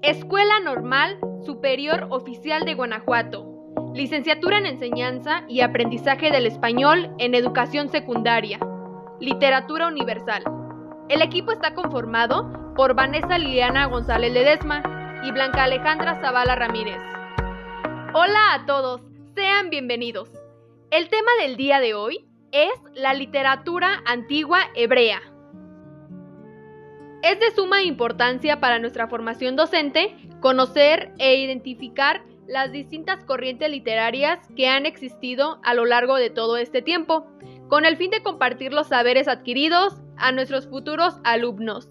Escuela Normal Superior Oficial de Guanajuato. Licenciatura en Enseñanza y Aprendizaje del Español en Educación Secundaria. Literatura Universal. El equipo está conformado por Vanessa Liliana González Ledesma y Blanca Alejandra Zavala Ramírez. Hola a todos, sean bienvenidos. El tema del día de hoy es la literatura antigua hebrea. Es de suma importancia para nuestra formación docente conocer e identificar las distintas corrientes literarias que han existido a lo largo de todo este tiempo, con el fin de compartir los saberes adquiridos a nuestros futuros alumnos.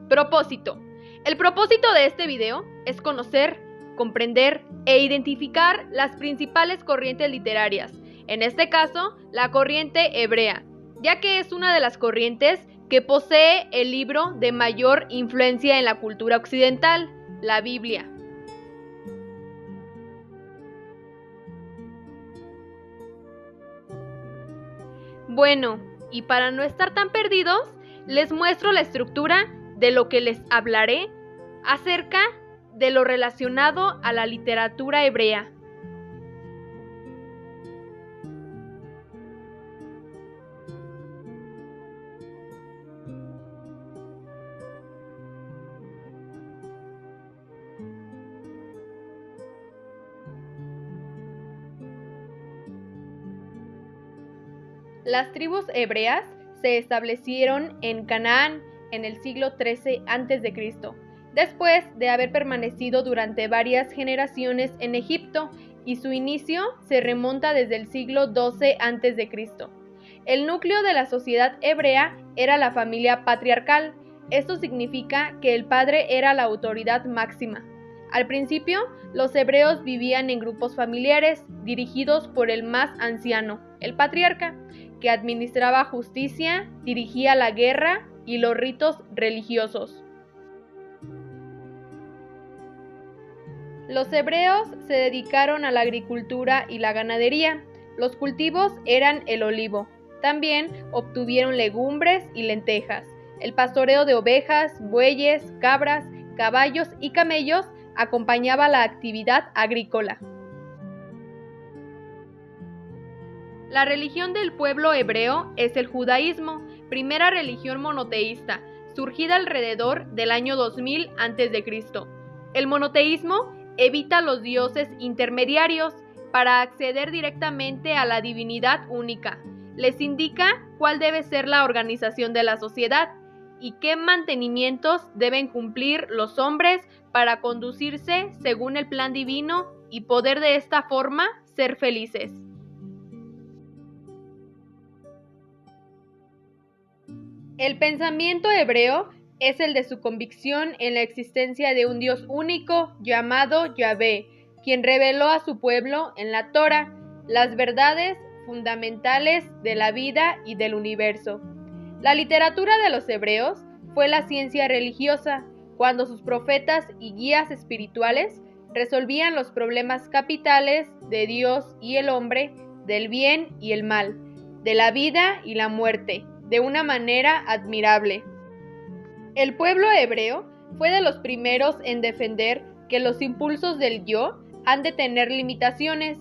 Propósito. El propósito de este video es conocer, comprender e identificar las principales corrientes literarias, en este caso, la corriente hebrea, ya que es una de las corrientes que posee el libro de mayor influencia en la cultura occidental, la Biblia. Bueno, y para no estar tan perdidos, les muestro la estructura de lo que les hablaré acerca de lo relacionado a la literatura hebrea. Las tribus hebreas se establecieron en Canaán en el siglo XIII a.C., después de haber permanecido durante varias generaciones en Egipto, y su inicio se remonta desde el siglo XII a.C. El núcleo de la sociedad hebrea era la familia patriarcal. Esto significa que el padre era la autoridad máxima. Al principio, los hebreos vivían en grupos familiares dirigidos por el más anciano, el patriarca, que administraba justicia, dirigía la guerra y los ritos religiosos. Los hebreos se dedicaron a la agricultura y la ganadería. Los cultivos eran el olivo. También obtuvieron legumbres y lentejas. El pastoreo de ovejas, bueyes, cabras, caballos y camellos acompañaba la actividad agrícola. La religión del pueblo hebreo es el judaísmo, primera religión monoteísta, surgida alrededor del año 2000 a.C. El monoteísmo evita los dioses intermediarios para acceder directamente a la divinidad única. Les indica cuál debe ser la organización de la sociedad y qué mantenimientos deben cumplir los hombres para conducirse según el plan divino y poder de esta forma ser felices. El pensamiento hebreo es el de su convicción en la existencia de un Dios único llamado Yahvé, quien reveló a su pueblo en la Torá las verdades fundamentales de la vida y del universo. La literatura de los hebreos fue la ciencia religiosa, cuando sus profetas y guías espirituales resolvían los problemas capitales de Dios y el hombre, del bien y el mal, de la vida y la muerte, de una manera admirable. El pueblo hebreo fue de los primeros en defender que los impulsos del yo han de tener limitaciones,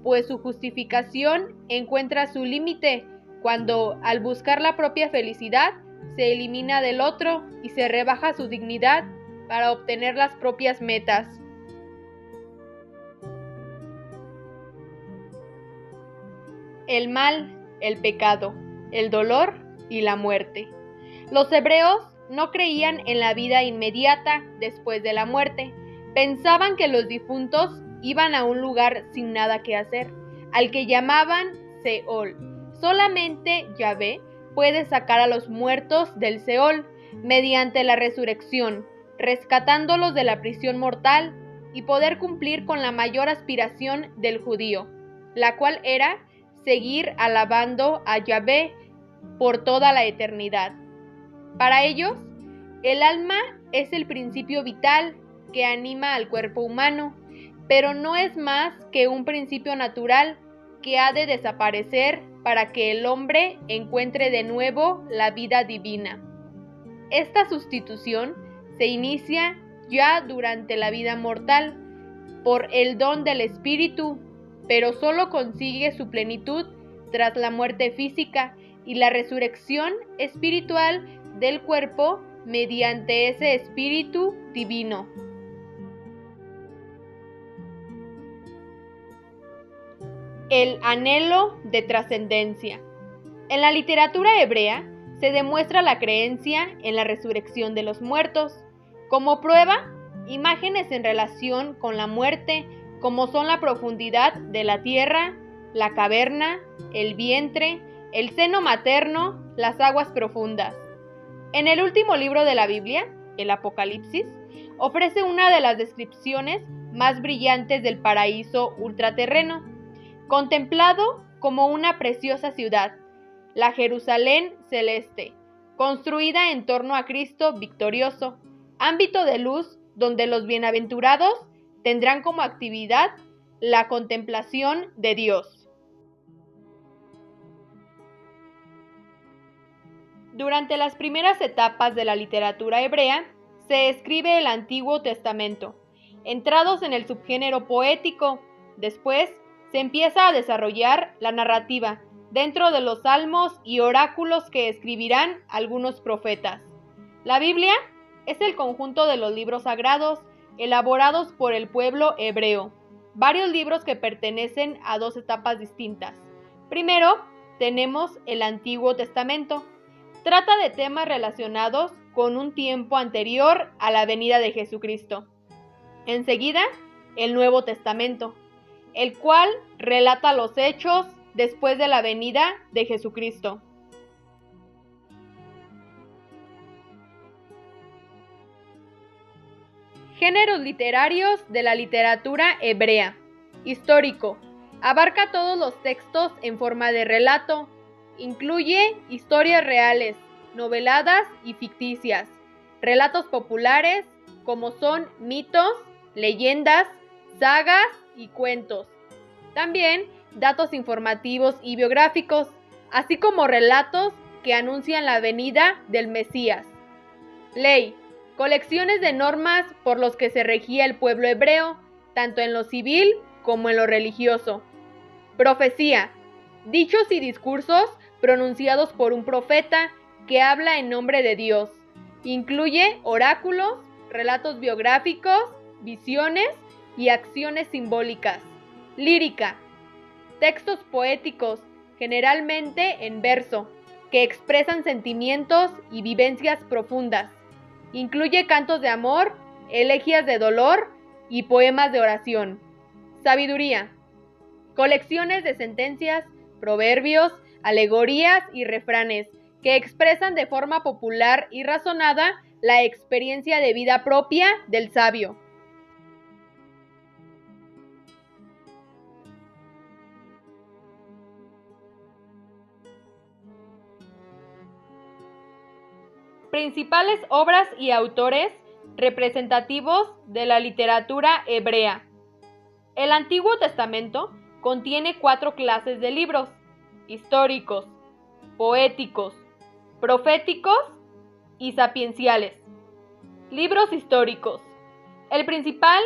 pues su justificación encuentra su límite cuando, al buscar la propia felicidad, se elimina del otro y se rebaja su dignidad para obtener las propias metas. El mal, el pecado, el dolor y la muerte. Los hebreos no creían en la vida inmediata después de la muerte. Pensaban que los difuntos iban a un lugar sin nada que hacer, al que llamaban Seol. Solamente Yahvé puede sacar a los muertos del Seol mediante la resurrección, rescatándolos de la prisión mortal y poder cumplir con la mayor aspiración del judío, la cual era seguir alabando a Yahvé por toda la eternidad. Para ellos, el alma es el principio vital que anima al cuerpo humano, pero no es más que un principio natural que ha de desaparecer para que el hombre encuentre de nuevo la vida divina. Esta sustitución se inicia ya durante la vida mortal, por el don del Espíritu, pero solo consigue su plenitud tras la muerte física y la resurrección espiritual del cuerpo mediante ese Espíritu divino. El anhelo de trascendencia. En la literatura hebrea se demuestra la creencia en la resurrección de los muertos. Como prueba, imágenes en relación con la muerte, como son la profundidad de la tierra, la caverna, el vientre, el seno materno, las aguas profundas. En el último libro de la Biblia, el Apocalipsis, ofrece una de las descripciones más brillantes del paraíso ultraterreno, contemplado como una preciosa ciudad, la Jerusalén celeste, construida en torno a Cristo victorioso, ámbito de luz donde los bienaventurados tendrán como actividad la contemplación de Dios. Durante las primeras etapas de la literatura hebrea se escribe el Antiguo Testamento, entrados en el subgénero poético. Después se empieza a desarrollar la narrativa dentro de los salmos y oráculos que escribirán algunos profetas. La Biblia es el conjunto de los libros sagrados elaborados por el pueblo hebreo, varios libros que pertenecen a dos etapas distintas. Primero, tenemos el Antiguo Testamento. Trata de temas relacionados con un tiempo anterior a la venida de Jesucristo. Enseguida, el Nuevo Testamento, el cual relata los hechos después de la venida de Jesucristo. Géneros literarios de la literatura hebrea. Histórico. Abarca todos los textos en forma de relato. Incluye historias reales, noveladas y ficticias, relatos populares como son mitos, leyendas, sagas y cuentos. También datos informativos y biográficos, así como relatos que anuncian la venida del Mesías. Ley. Colecciones de normas por los que se regía el pueblo hebreo, tanto en lo civil como en lo religioso. Profecía. Dichos y discursos pronunciados por un profeta que habla en nombre de Dios. Incluye oráculos, relatos biográficos, visiones y acciones simbólicas. Lírica. Textos poéticos, generalmente en verso, que expresan sentimientos y vivencias profundas. Incluye cantos de amor, elegías de dolor y poemas de oración. Sabiduría. Colecciones de sentencias, proverbios, alegorías y refranes que expresan de forma popular y razonada la experiencia de vida propia del sabio. Principales obras y autores representativos de la literatura hebrea. El Antiguo Testamento contiene 4 clases de libros: históricos, poéticos, proféticos y sapienciales. Libros históricos. El principal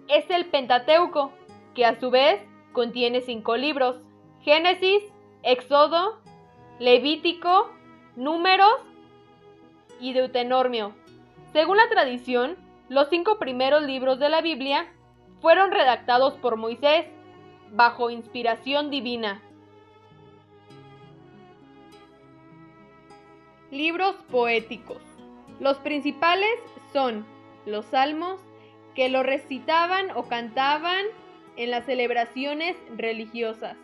es el Pentateuco, que a su vez contiene 5 libros: Génesis, Éxodo, Levítico, Números y Deuteronomio. Según la tradición, los 5 primeros libros de la Biblia fueron redactados por Moisés bajo inspiración divina. Libros poéticos. Los principales son los salmos, que lo recitaban o cantaban en las celebraciones religiosas.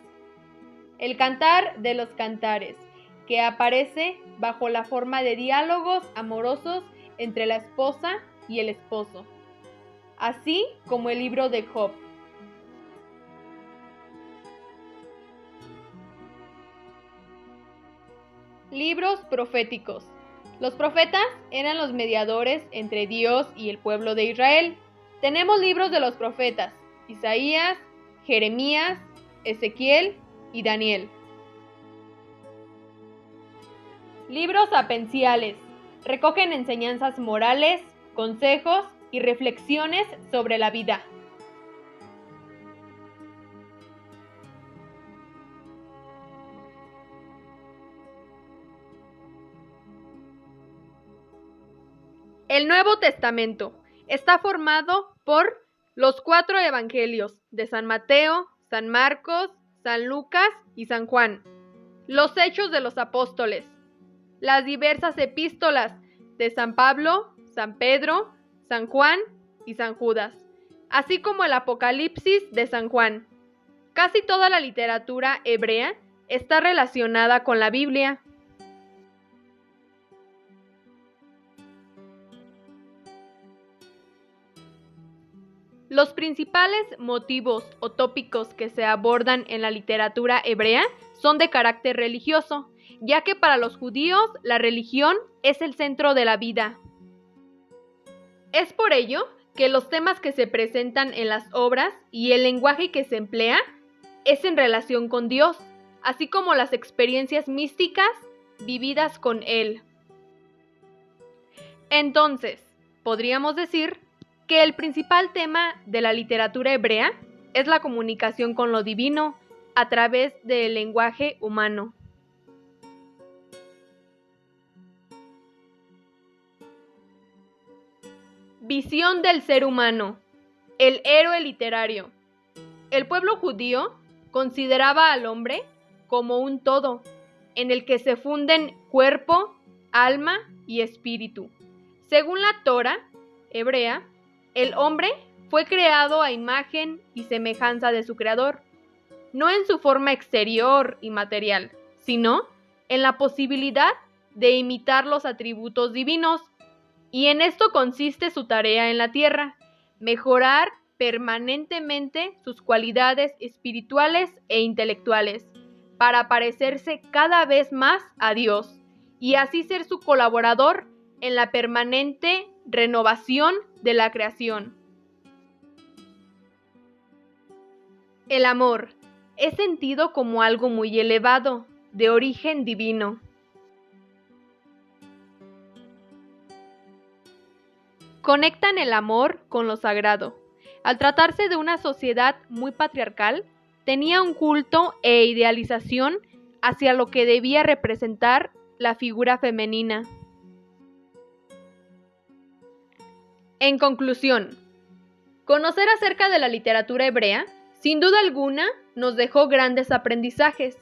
El Cantar de los Cantares, que aparece bajo la forma de diálogos amorosos entre la esposa y el esposo, así como el libro de Job. Libros proféticos. Los profetas eran los mediadores entre Dios y el pueblo de Israel. Tenemos libros de los profetas: Isaías, Jeremías, Ezequiel y Daniel. Libros sapenciales. Recogen enseñanzas morales, consejos y reflexiones sobre la vida. El Nuevo Testamento está formado por los 4 evangelios de San Mateo, San Marcos, San Lucas y San Juan, los Hechos de los Apóstoles, las diversas epístolas de San Pablo, San Pedro, San Juan y San Judas, así como el Apocalipsis de San Juan. Casi toda la literatura hebrea está relacionada con la Biblia. Los principales motivos o tópicos que se abordan en la literatura hebrea son de carácter religioso, ya que para los judíos la religión es el centro de la vida. Es por ello que los temas que se presentan en las obras y el lenguaje que se emplea es en relación con Dios, así como las experiencias místicas vividas con Él. Entonces, podríamos decir que el principal tema de la literatura hebrea es la comunicación con lo divino a través del lenguaje humano. Visión del ser humano. El héroe literario. El pueblo judío consideraba al hombre como un todo, en el que se funden cuerpo, alma y espíritu. Según la Torá hebrea, el hombre fue creado a imagen y semejanza de su creador, no en su forma exterior y material, sino en la posibilidad de imitar los atributos divinos, y en esto consiste su tarea en la tierra, mejorar permanentemente sus cualidades espirituales e intelectuales, para parecerse cada vez más a Dios, y así ser su colaborador en la permanente renovación de la creación. El amor es sentido como algo muy elevado, de origen divino. Conectan el amor con lo sagrado. Al tratarse de una sociedad muy patriarcal, tenía un culto e idealización hacia lo que debía representar la figura femenina. En conclusión, conocer acerca de la literatura hebrea, sin duda alguna, nos dejó grandes aprendizajes,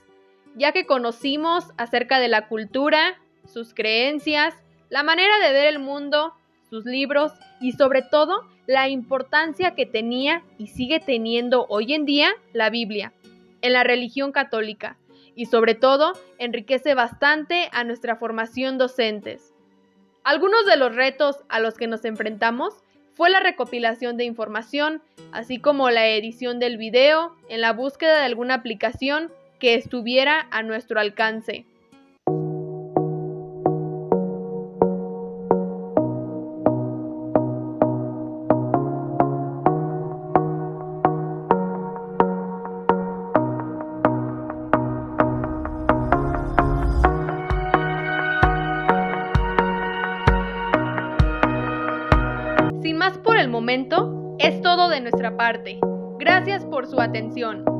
ya que conocimos acerca de la cultura, sus creencias, la manera de ver el mundo, sus libros y sobre todo la importancia que tenía y sigue teniendo hoy en día la Biblia en la religión católica, y sobre todo enriquece bastante a nuestra formación docentes. Algunos de los retos a los que nos enfrentamos fue la recopilación de información, así como la edición del video en la búsqueda de alguna aplicación que estuviera a nuestro alcance. Sin más por el momento, es todo de nuestra parte. Gracias por su atención.